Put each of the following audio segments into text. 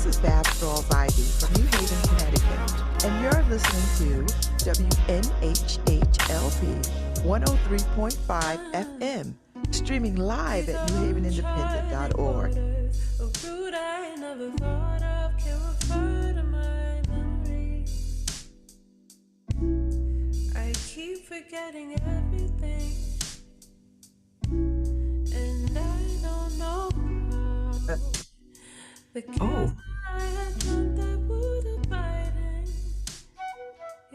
This is Babz Rawls-Ivy from New Haven, Connecticut, and you're listening to WNHHLP 103.5 FM, streaming live at newhavenindependent.org. I keep forgetting everything, and I don't know how. The kiss I had dreamt I would abide in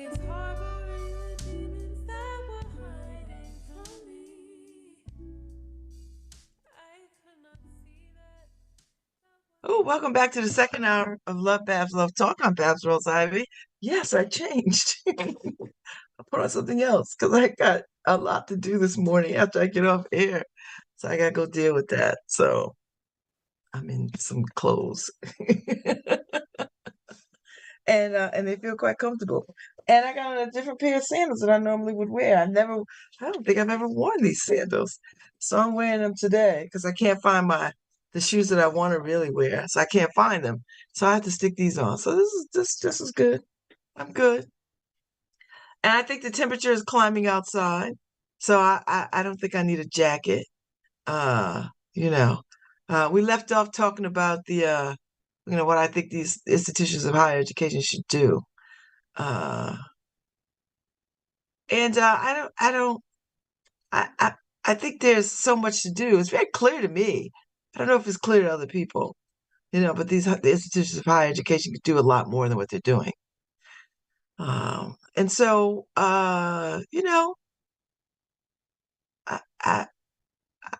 is harboring the demons that were hiding from me. I could not see that. Oh, welcome back to the second hour of LoveBabz, LoveTalk. I'm Babz Rawls-Ivy. Yes, I changed. I put on something else because I got a lot to do this morning after I get off air. So I got to go deal with that. So I'm in some clothes. And they feel quite comfortable. And I got a different pair of sandals than I normally would wear. I don't think I've ever worn these sandals. So I'm wearing them today because I can't find the shoes that I want to really wear. So I can't find them. So I have to stick these on. So this is good. I'm good. And I think the temperature is climbing outside. So I don't think I need a jacket. Uh, you know, we left off talking about what I think these institutions of higher education should do. And I think there's so much to do. It's very clear to me. I don't know if it's clear to other people, but the institutions of higher education could do a lot more than what they're doing. And so, I,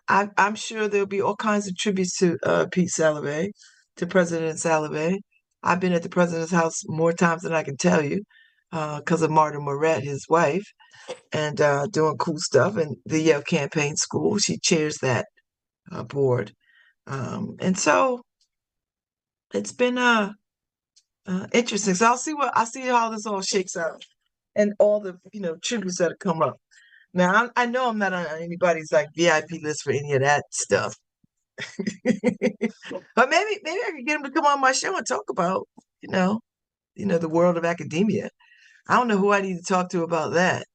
I'm sure there'll be all kinds of tributes to Pete Salovey, to President Salovey. I've been at the president's house more times than I can tell you because of Marta Moret, his wife, and doing cool stuff. And the Yale Campaign School, she chairs that board. And so it's been interesting. So I'll see how this all shakes out and all the tributes that have come up. Now I know I'm not on anybody's like VIP list for any of that stuff. But maybe I could get him to come on my show and talk about, the world of academia. I don't know who I need to talk to about that,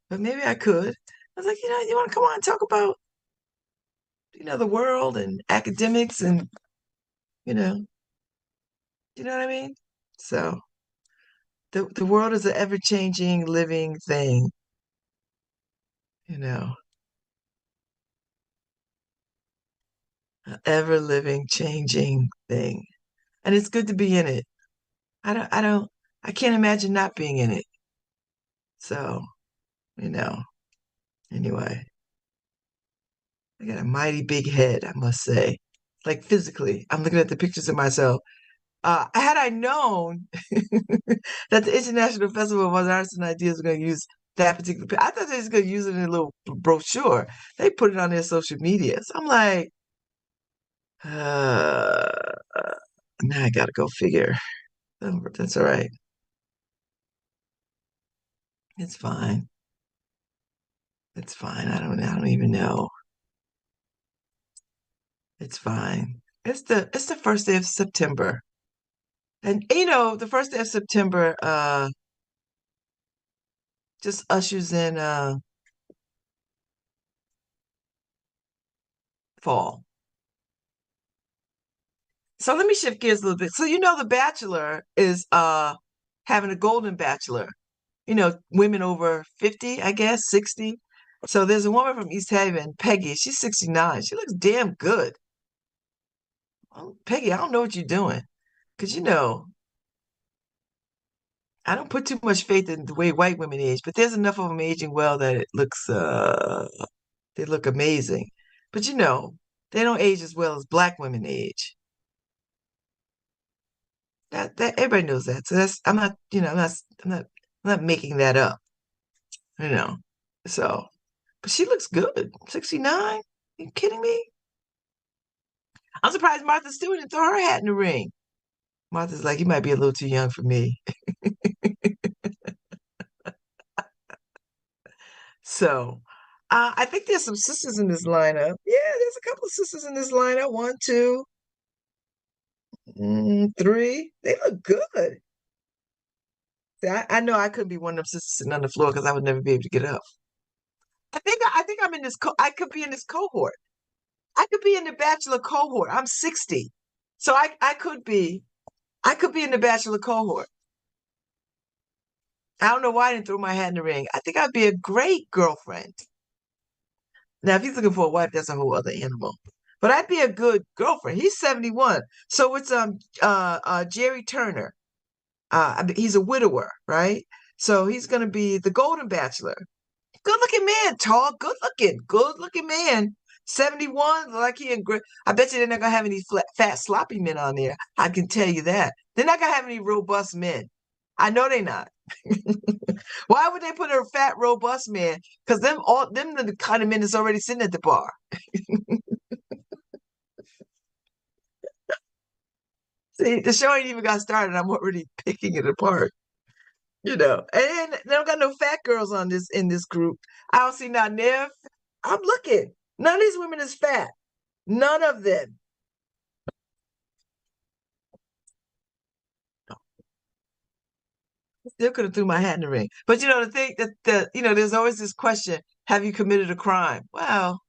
but maybe I could. I was like, you want to come on and talk about, the world and academics and, you know what I mean? So the world is an ever-changing, living thing, an ever-living, changing thing. And it's good to be in it. I can't imagine not being in it. So, anyway, I got a mighty big head, I must say. Like physically, I'm looking at the pictures of myself. Had I known that the International Festival of Arts and Ideas was going to use that particular picture, I thought they was going to use it in a little brochure. They put it on their social media. So I'm like, now I got to go figure. That's all right. It's fine. It's fine. I don't even know. It's fine. It's the first day of September. And the first day of September just ushers in fall. So let me shift gears a little bit. So The Bachelor is having a golden bachelor. Women over 50, I guess, 60. So there's a woman from East Haven, Peggy. She's 69. She looks damn good. Well, Peggy, I don't know what you're doing. Because, I don't put too much faith in the way white women age, but there's enough of them aging well that it looks, they look amazing. But, they don't age as well as black women age. That everybody knows that. So I'm not making that up, So, but she looks good. 69? Are you kidding me? I'm surprised Martha Stewart didn't throw her hat in the ring. Martha's like, you might be a little too young for me. So, I think there's some sisters in this lineup. Yeah, there's a couple of sisters in this lineup. 1, 2, Three. They look good. See, I know I couldn't be one of them sisters sitting on the floor because I would never be able to get up. I think I'm in this. I could be in this cohort. I could be in the bachelor cohort. I'm 60, so I could be. I could be in the bachelor cohort. I don't know why I didn't throw my hat in the ring. I think I'd be a great girlfriend. Now, if he's looking for a wife, that's a whole other animal. But I'd be a good girlfriend. He's 71, so it's Jerry Turner. He's a widower, right? So he's going to be the Golden Bachelor. Good looking man, tall, good looking man. 71, like he in great. I bet you they're not gonna have any fat, sloppy men on there. I can tell you that. They're not gonna have any robust men. I know they're not. Why would they put a fat, robust man? Because them the kind of men that's already sitting at the bar. See, the show ain't even got started. I'm already picking it apart. And they don't got no fat girls on this in this group. I don't see none there. I'm looking. None of these women is fat. None of them. Still could have threw my hat in the ring. But the thing that there's always this question: have you committed a crime? Well,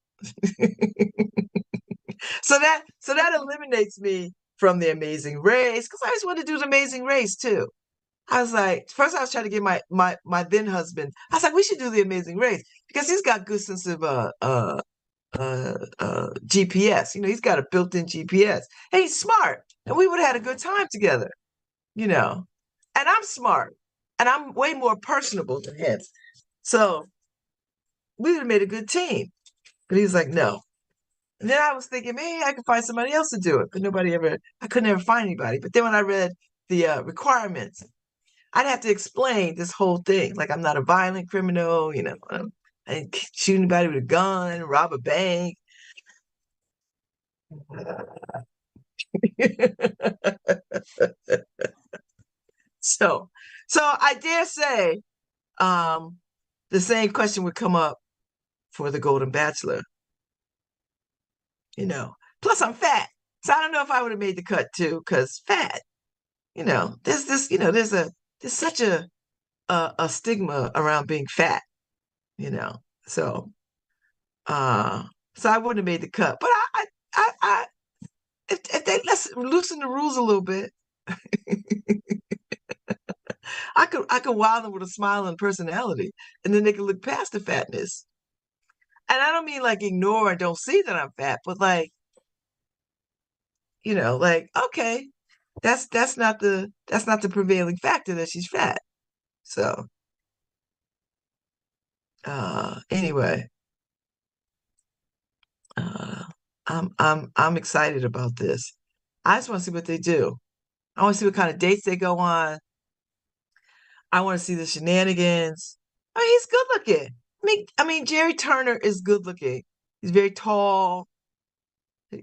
so that eliminates me from the Amazing Race because I just wanted to do the Amazing Race too. I was like, first I was trying to get my then husband. I was like, we should do the Amazing Race because he's got good sense of GPS. He's got a built-in GPS. And he's smart. And we would have had a good time together, you know. And I'm smart. And I'm way more personable than him. So we would have made a good team. But he was like, no. And then I was thinking, maybe I could find somebody else to do it. But I could never find anybody. But then when I read the requirements, I'd have to explain this whole thing. Like I'm not a violent criminal, I didn't shoot anybody with a gun, rob a bank. so I dare say the same question would come up for the Golden Bachelor. Plus I'm fat. So I don't know if I would have made the cut too, because fat, there's this, there's such a stigma around being fat, you know. So uh so I wouldn't have made the cut. But I if they let's loosen the rules a little bit, I could wow them with a smile and personality, and then they can look past the fatness. And I don't mean like ignore and don't see that I'm fat, but like, like, okay, that's not the prevailing factor that she's fat. So anyway, uh I'm excited about this. I just want to see what they do. I want to see what kind of dates they go on. I want to see the shenanigans. I mean, he's good looking. I mean, Jerry Turner is good looking. He's very tall,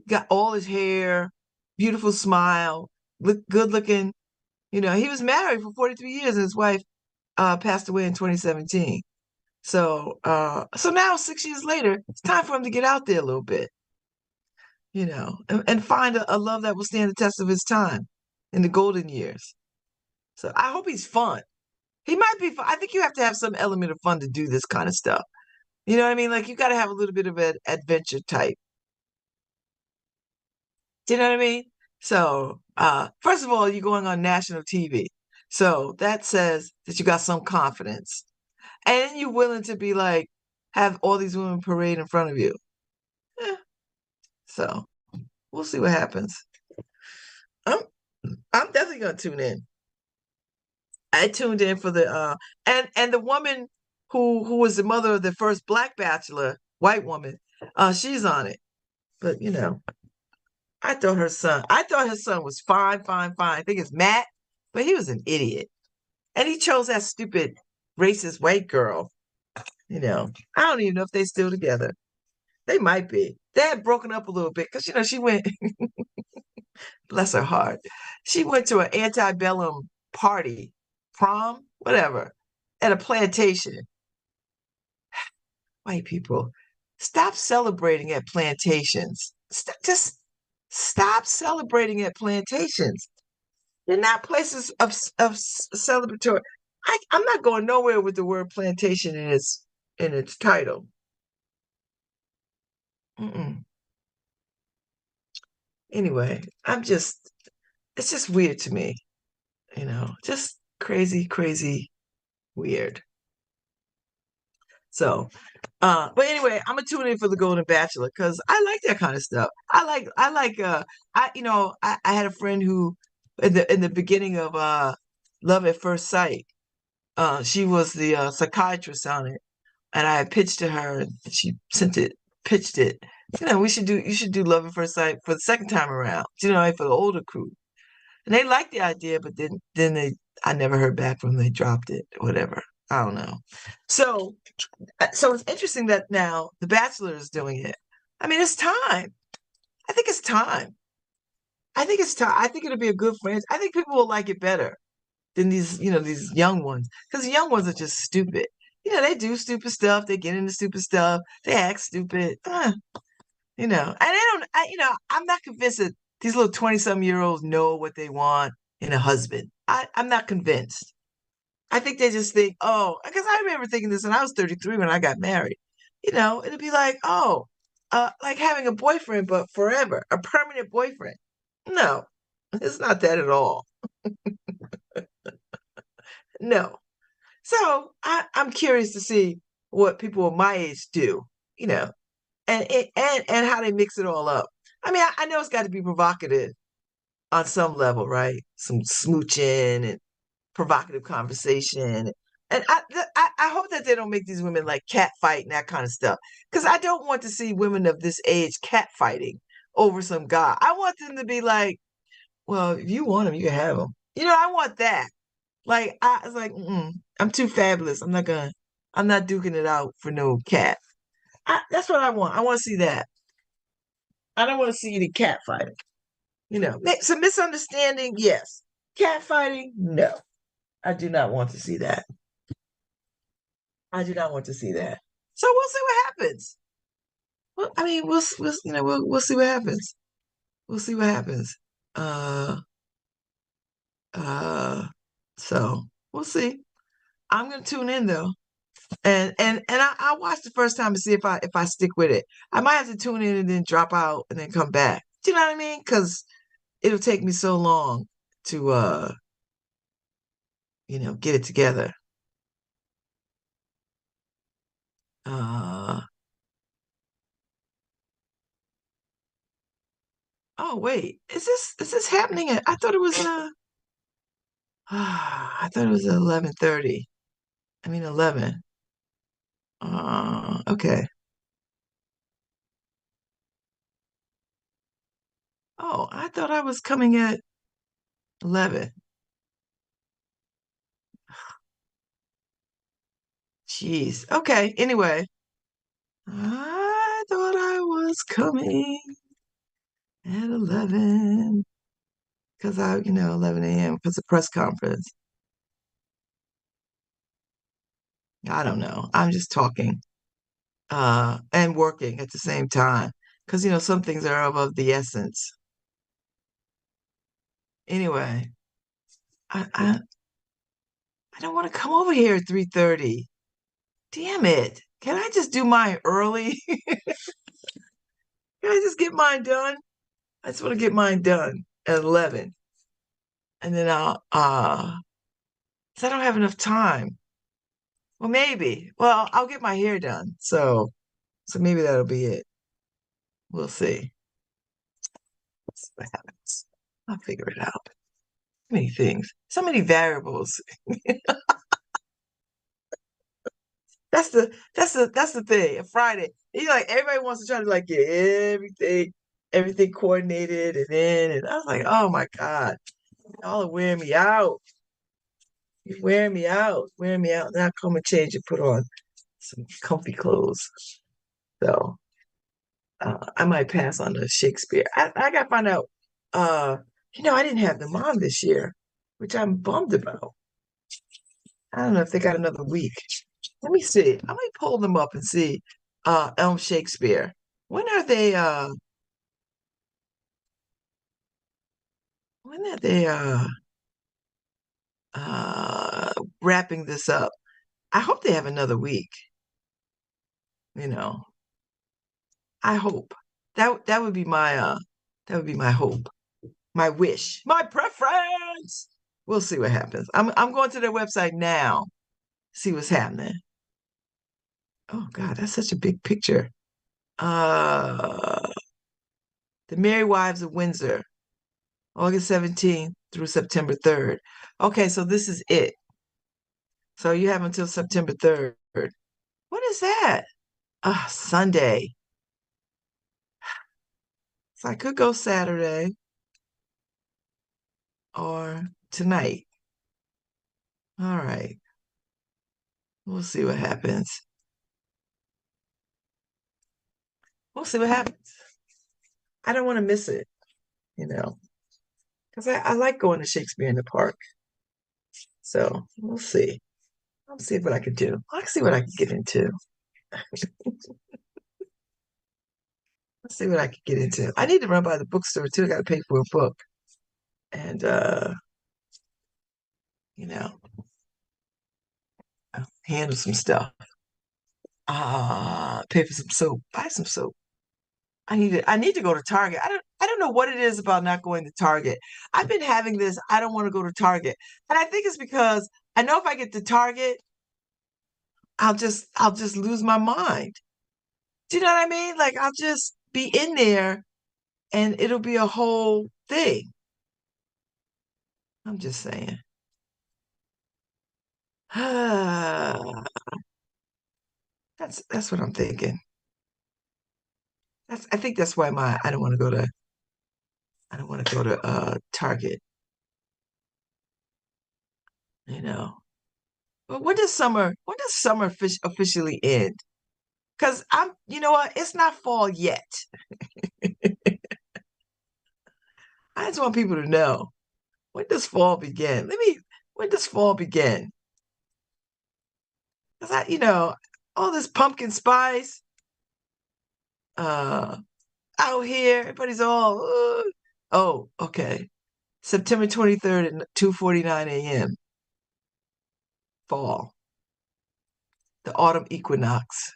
got all his hair, beautiful smile, look good looking. He was married for 43 years and his wife passed away in 2017. So now 6 years later, it's time for him to get out there a little bit, and find a love that will stand the test of his time in the golden years. So I hope he's fun. He might be fun. I think you have to have some element of fun to do this kind of stuff. You know what I mean? Like you got to have a little bit of an adventure type. Do you know what I mean? So, first of all, you're going on national TV. So that says that you got some confidence. And you're willing to be like, have all these women parade in front of you. Yeah. So we'll see what happens. I'm I'm definitely gonna tune in. I tuned in for the and the woman who was the mother of the first black bachelor, white woman, she's on it. But I thought her son was fine, fine, fine. I think it's Matt, but he was an idiot. And he chose that stupid racist white girl. I don't even know if they're still together. They might be. They had broken up a little bit because she went, bless her heart. She went to an antebellum party, prom, whatever, at a plantation. White people, stop celebrating at plantations. Just Stop celebrating at plantations. They're not places of celebratory. I'm not going nowhere with the word plantation in its title. Mm-mm. Anyway, it's just weird to me, just crazy, crazy weird. So, but anyway, I'm gonna tune in for the Golden Bachelor because I like that kind of stuff. I had a friend who in the beginning of Love at First Sight, she was the psychiatrist on it, and I pitched to her, and she pitched it. You should do Love at First Sight for the second time around. For the older crew, and they liked the idea, but then I never heard back from them. They dropped it, or whatever. I don't know. So it's interesting that now The Bachelor is doing it. I mean, it's time. I think it's time. I think it's time. I think it'll be a good franchise. I think people will like it better than these young ones, because the young ones are just stupid. They do stupid stuff. They get into stupid stuff. They act stupid. And they don't. I'm not convinced that these little 20-some-year-olds know what they want in a husband. I'm not convinced. I think they just think, oh, because I remember thinking this when I was 33 when I got married. It'd be like, oh, like having a boyfriend, but forever, a permanent boyfriend. No, it's not that at all. No. So I'm curious to see what people of my age do, and how they mix it all up. I mean, I know it's got to be provocative on some level, right? Some smooching and provocative conversation. And I hope that they don't make these women like cat fight and that kind of stuff. Because I don't want to see women of this age cat fighting over some guy. I want them to be like, well, if you want him, you can have him. I want that. Like, I was like, I'm too fabulous. I'm not duking it out for no cat. That's what I want. I want to see that. I don't want to see any cat fighting. Some misunderstanding, yes. Cat fighting, no. I do not want to see that. I do not want to see that. So we'll see what happens. Well, I mean, we'll see what happens. We'll see what happens. Uh, uh. So we'll see. I'm gonna tune in though, and I'll watch the first time to see if I stick with it. I might have to tune in and then drop out and then come back. Do you know what I mean? Because it'll take me so long to get it together. Uh. Oh wait, is this happening? I thought it was I thought it was 11:30. I mean 11. Okay. Oh, I thought I was coming at 11. Jeez. Okay. Anyway, I thought I was coming at 11 because 11 a.m. because the press conference. I don't know. I'm just talking and working at the same time because some things are of the essence. Anyway, I don't want to come over here at 3:30. Damn it. Can I just do mine early? Can I just get mine done? I just want to get mine done at 11. And then 'cause I don't have enough time. Well, maybe. Well, I'll get my hair done. So maybe that'll be it. We'll see. See what happens. I'll figure it out. Many things. So many variables. That's the thing. Friday, everybody wants to try to like get everything coordinated and in. And I was like, oh my God, y'all are wearing me out. You're wearing me out, wearing me out. Now come and change and put on some comfy clothes. So I might pass on the Shakespeare. I gotta find out. I didn't have them on this year, which I'm bummed about. I don't know if they got another week. Let me see. I might pull them up and see. Elm Shakespeare. When are they when are they wrapping this up? I hope they have another week, you know. I hope. That would be my hope, my wish, my preference. We'll see what happens. I'm going to their website now, see what's happening. Oh God, that's such a big picture. Uh The Merry Wives of Windsor, August 17th through September 3rd. Okay, so this is it. So you have until September 3rd. What is that? Sunday. So I could go Saturday or tonight. All right. We'll see what happens. We'll see what happens. I don't want to miss it, because I like going to Shakespeare in the Park. So we'll see. I'll see what I can do. I'll see what I can get into. Let's see what I can get into. I need to run by the bookstore too. I got to pay for a book, and you know, handle some stuff. Pay for some soap. Buy some soap. I need to go to Target. I don't know what it is about not going to Target. I've been having this, I don't want to go to Target. And I think it's because I know if I get to Target, I'll just lose my mind. Do you know what I mean? Like I'll just be in there and it'll be a whole thing. I'm just saying. That's what I'm thinking. I think that's why my I don't want to go to Target, you know. But when does summer officially end? Because you know what? It's not fall yet. I just want people to know, when does fall begin? When does fall begin? Because all this pumpkin spice, uh, out here, everybody's all, oh, okay. September 23rd at 2:49 a.m. Fall, the autumn equinox.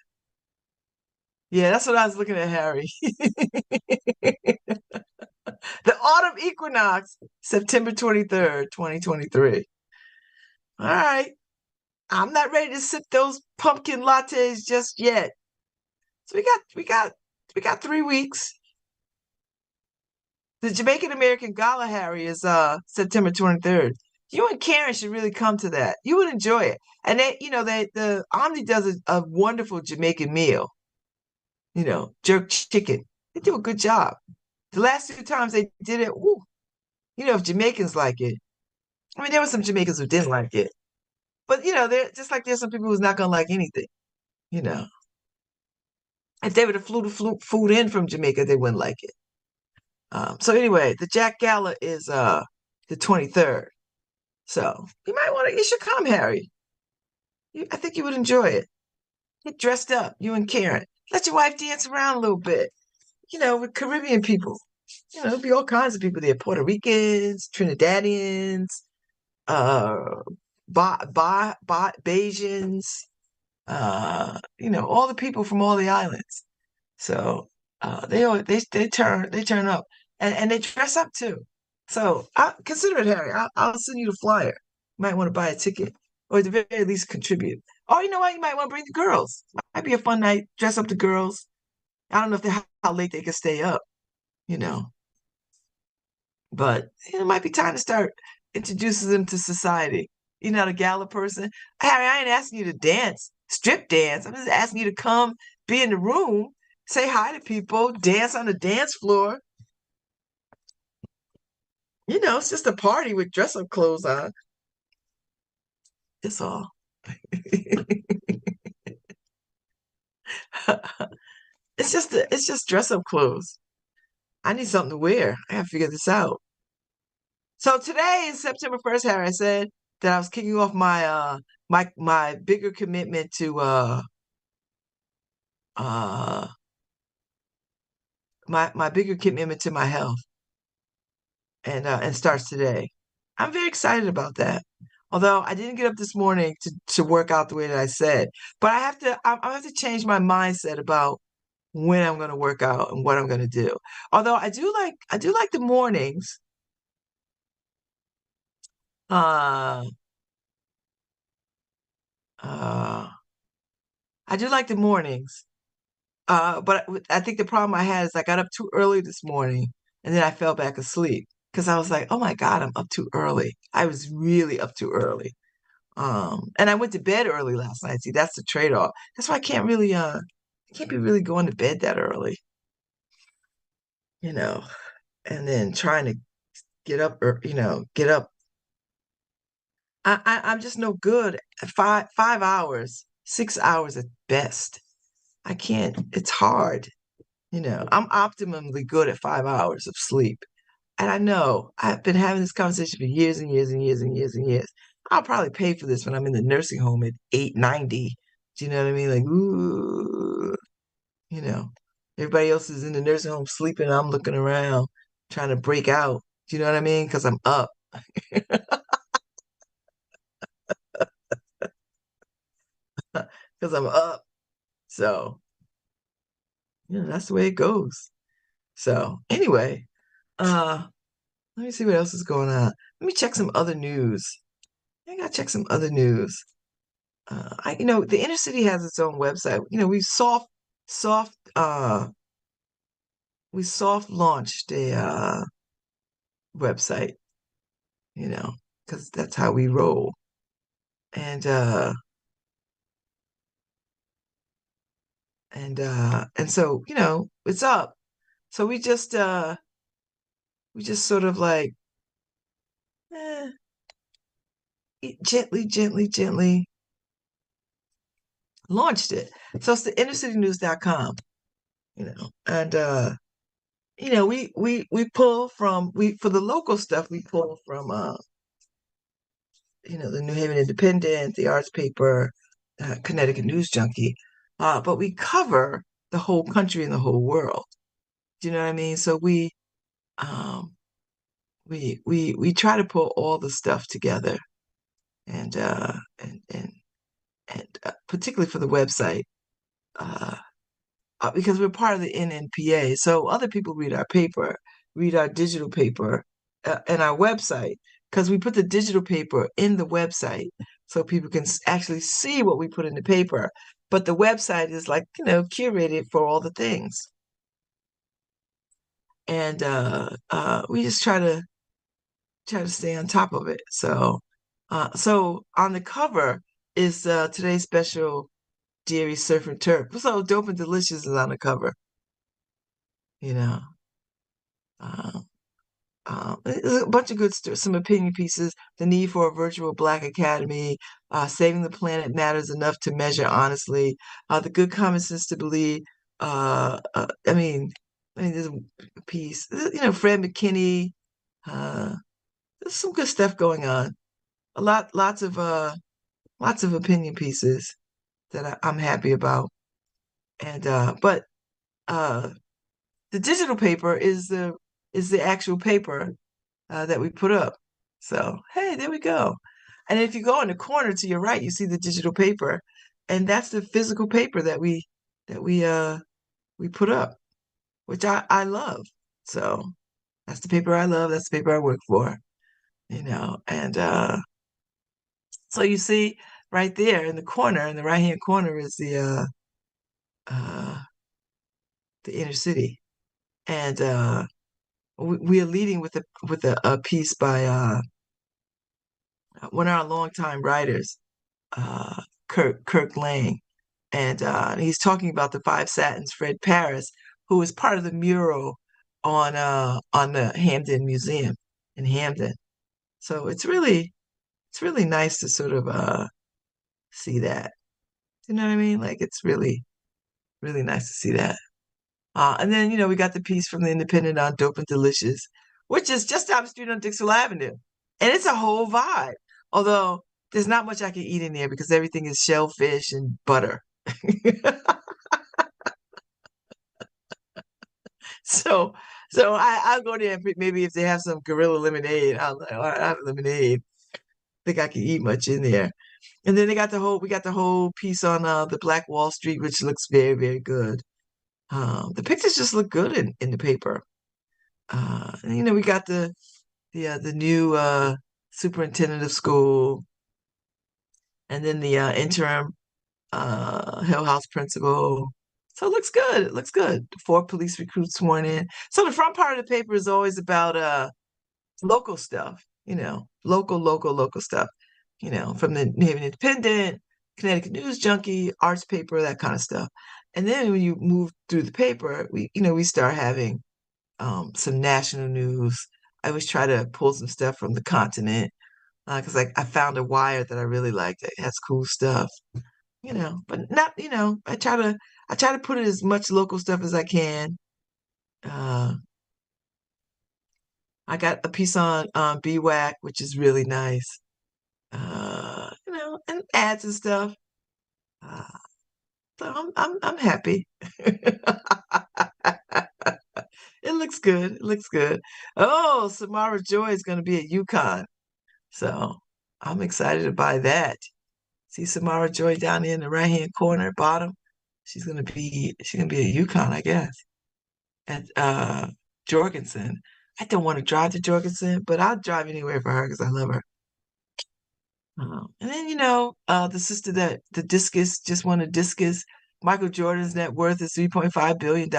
Yeah, that's what I was looking at, Harry. The autumn equinox, September 23rd, 2023. All right. I'm not ready to sip those pumpkin lattes just yet. So we got 3 weeks. The Jamaican American Gala, Harry, is September 23rd. You and Karen should really come to that. You would enjoy it. And the Omni does a wonderful Jamaican meal, jerk chicken. They do a good job. The last 2 times they did it, woo, if Jamaicans like it. I mean, there were some Jamaicans who didn't like it. But they're just like there's some people who's not gonna like anything, you know. If they were to flew the food in from Jamaica, they wouldn't like it. So anyway, the Jack Gala is the 23rd. So you should come, Harry. I think you would enjoy it. Get dressed up, you and Karen. Let your wife dance around a little bit, with Caribbean people. There'll be all kinds of people there, Puerto Ricans, Trinidadians, uh, Bajans, all the people from all the islands. So they turn up and they dress up too. So consider it, Harry. I'll send you the flyer. You might want to buy a ticket, or at the very least contribute. Or you know what? You might want to bring the girls. Might be a fun night. Dress up the girls. I don't know how late they can stay up, you know. But it might be time to start introducing them to society. You're not a gala person. Harry, I ain't asking you to dance, strip dance. I'm just asking you to come, be in the room, say hi to people, dance on the dance floor. It's just a party with dress-up clothes on. That's all. It's just dress-up clothes. I need something to wear. I gotta figure this out. So today is September 1st, Harry. I said that I was kicking off my bigger commitment to my bigger commitment to my health. and starts today. I'm very excited about that. Although I didn't get up this morning to work out the way that I said, but I have to change my mindset about when I'm going to work out and what I'm going to do. Although I do like the mornings. Uh, uh, I do like the mornings. But I think the problem I had is I got up too early this morning and then I fell back asleep because I was like, oh my God, I'm up too early. I was really up too early. And I went to bed early last night. See, that's the trade-off. That's why I can't be really going to bed that early, you know, and then trying to get up or, get up. I'm just no good at 5 hours, 6 hours at best. I can't, it's hard. I'm optimally good at 5 hours of sleep. And I know I've been having this conversation for years and years and years and years and years. I'll probably pay for this when I'm in the nursing home at 890. Do you know what I mean? Like, ooh, you know, everybody else is in the nursing home sleeping. I'm looking around trying to break out. Do you know what I mean? Because I'm up. Because I'm up. So, that's the way it goes. So, anyway, let me see what else is going on. Let me check some other news. I gotta check some other news. The inner city has its own website. Soft, we soft launched a website, because that's how we roll. And and so, it's up. So we just sort of like eh, gently launched it. So it's the innercitynews.com, and we pull from we for the local stuff we pull from the New Haven Independent, the Arts Paper, Connecticut News Junkie, but we cover the whole country and the whole world. Do you know what I mean? So um we try to pull all the stuff together, and particularly for the website. Uh, because we're part of the NNPA. So other people read our paper, read our digital paper, and our website, because we put the digital paper in the website so people can actually see what we put in the paper. But the website is like, curated for all the things. And we just try to stay on top of it. So on the cover is today's special Dairy Surf and Turf. So Dope and Delicious is on the cover, you know. Uh, there's a bunch of good some opinion pieces. The need for a virtual Black Academy, saving the planet matters enough to measure honestly. The good common sense to believe. There's a piece. Fred McKinney. There's some good stuff going on. Lots of opinion pieces that I'm happy about. And but the digital paper is the actual paper that we put up. So, hey, there we go. And if you go in the corner to your right, you see the digital paper, and that's the physical paper that we put up, which I love. So that's the paper I love. That's the paper I work for, And so you see right there in the corner, in the right-hand corner, is uh, the inner city, and we are leading with a piece by one of our longtime writers, Kirk Lang, and he's talking about the Five Satins, Fred Paris, who was part of the mural on the Hamden Museum in Hamden. So it's really nice to sort of see that. You know what I mean? Like it's really nice to see that. And then we got the piece from the Independent on Dope and Delicious, which is just down the street on Dixwell Avenue, and it's a whole vibe. Although there's not much I can eat in there because everything is shellfish and butter. So I'll go there and maybe if they have some gorilla lemonade, I'll like, all right, I have lemonade. I think I can eat much in there. And then we got the whole piece on the Black Wall Street, which looks very, very good. The pictures just look good in the paper. And, we got the new superintendent of school, and then the interim Hill House principal. So it looks good. It looks good. 4 police recruits sworn in. So the front part of the paper is always about local stuff, local stuff, from the New Haven Independent, Connecticut News Junkie, Arts Paper, that kind of stuff. And then when you move through the paper, we start having some national news. I always try to pull some stuff from the continent because I found a wire that I really liked. It has cool stuff, but not, I try to put in as much local stuff as I can. Uh, I got a piece on BWAC, which is really nice. And ads and stuff. Uh, so I'm happy. It looks good. It looks good. Oh, Samara Joy is going to be at UConn. So I'm excited to buy that. See Samara Joy down there in the right-hand corner, bottom. She's gonna be at UConn, I guess, at Jorgensen. I don't want to drive to Jorgensen, but I'll drive anywhere for her because I love her. And then the sister that the discus just won a discus. Michael Jordan's net worth is $3.5 billion.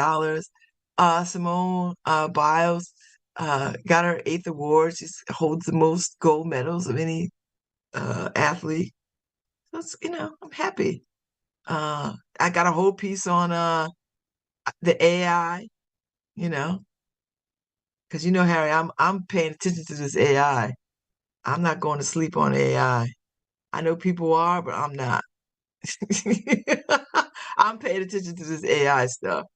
Simone Biles got her 8th award. She holds the most gold medals of any athlete. So it's, I'm happy. I got a whole piece on the AI, because Harry, I'm paying attention to this AI. I'm not going to sleep on AI. I know people are, but I'm not. I'm paying attention to this AI stuff.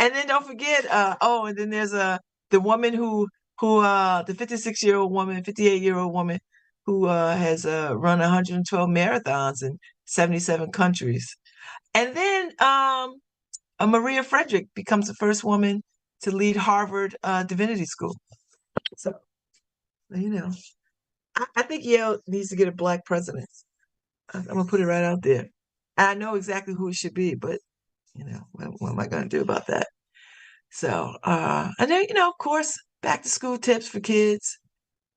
And then don't forget, and then there's the woman the 56-year-old woman, 58-year-old woman who has run 112 marathons in 77 countries. And then Maria Frederick becomes the first woman to lead Harvard Divinity School. So, I think Yale needs to get a Black president. I'm going to put it right out there. And I know exactly who it should be, but, what am I going to do about that? So, and then, of course, back to school tips for kids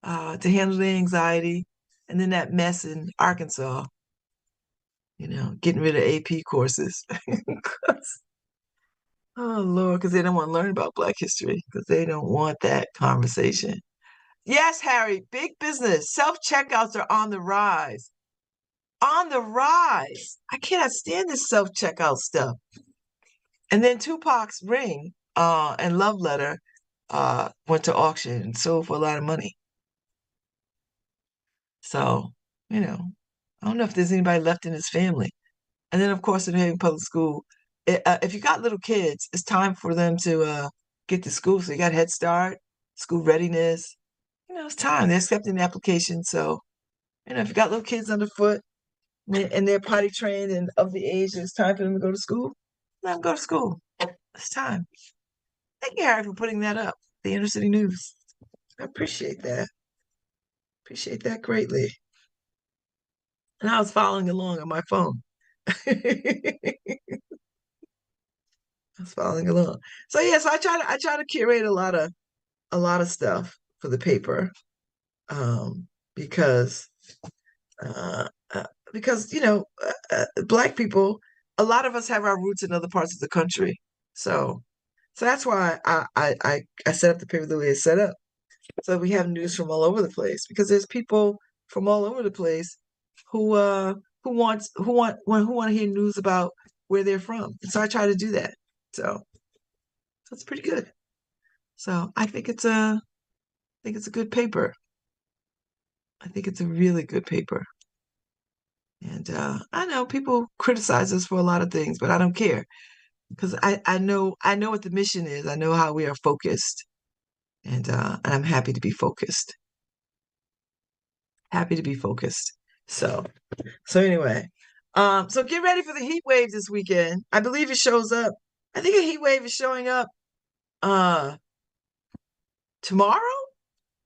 to handle the anxiety. And then that mess in Arkansas, getting rid of AP courses. Oh, Lord, because they don't want to learn about Black history, because they don't want that conversation. Yes, Harry, big business. Self-checkouts are on the rise. On the rise. I cannot stand this self-checkout stuff. And then Tupac's ring and love letter went to auction and sold for a lot of money. So, I don't know if there's anybody left in his family. And then, of course, in New Haven Public School, if you got little kids, it's time for them to get to school. So you got Head Start, school readiness. It's time. They're accepting the application. So, if you got little kids underfoot and they're potty trained and of the age that it's time for them to go to school, let them go to school. It's time. Thank you, Harry, for putting that up. The Inner City News. I appreciate that. Appreciate that greatly. And I was following along on my phone. I was following along. So yeah, so I try to curate a lot of stuff for the paper, because Black people, a lot of us have our roots in other parts of the country. So that's why I set up the paper the way it's set up. So we have news from all over the place, because there's people from all over the place who want to hear news about where they're from. And so I try to do that. So it's pretty good. So I think it's a good paper. I think it's a really good paper. And I know people criticize us for a lot of things, but I don't care, because I know what the mission is. I know how we are focused, and I'm happy to be focused. Happy to be focused. So anyway, so get ready for the heat wave this weekend. I believe it shows up. I think a heat wave is showing up Uh, tomorrow,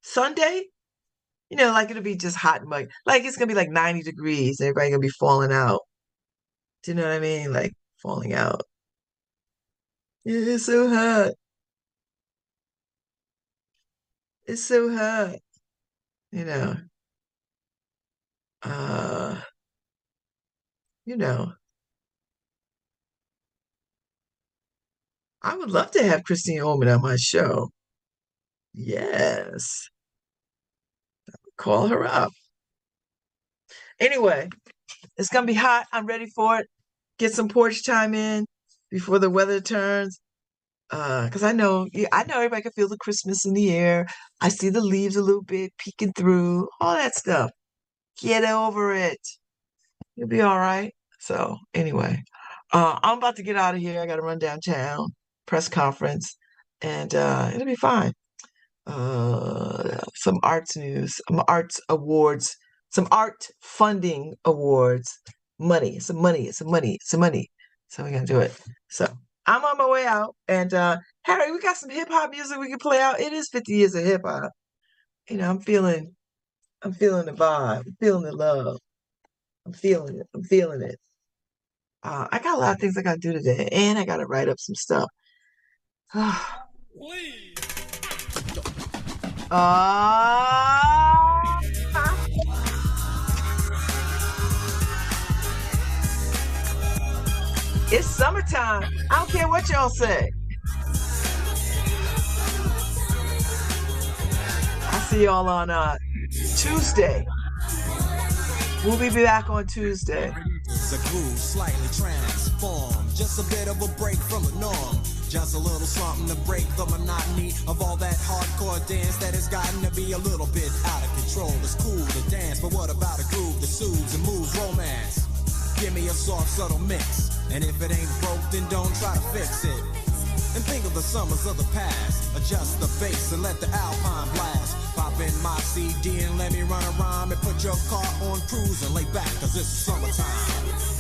Sunday, like it'll be just hot and muggy. Like it's gonna be like 90 degrees. Everybody gonna be falling out. Do you know what I mean? Like falling out. Yeah, it's so hot. It's so hot. You know. Uh, you know. I would love to have Christine Holman on my show. Yes. Call her up. Anyway, it's gonna be hot. I'm ready for it. Get some porch time in before the weather turns. Because I know everybody can feel the Christmas in the air. I see the leaves a little bit peeking through, all that stuff. Get over it. You'll be all right. So anyway, I'm about to get out of here. I got to run downtown, press conference, and it'll be fine. Some arts news, some arts awards, some art funding awards, some money. So we're gonna do it. So I'm on my way out, and Harry, we got some hip hop music we can play out. It is 50 years of hip hop. I'm feeling the vibe, I'm feeling the love, I'm feeling it. I got a lot of things I gotta do today, and I gotta write up some stuff. Uh, it's summertime. I don't care what y'all say. I'll see y'all on Tuesday. We'll be back on Tuesday. The groove slightly transformed, just a bit of a break from the norm. Just a little something to break the monotony of all that hardcore dance that has gotten to be a little bit out of control. It's cool to dance, but what about a groove that soothes and moves romance? Give me a soft, subtle mix, and if it ain't broke, then don't try to fix it. And think of the summers of the past. Adjust the bass and let the alpine blast. Pop in my CD and let me run a rhyme and put your car on cruise and lay back, cause it's summertime.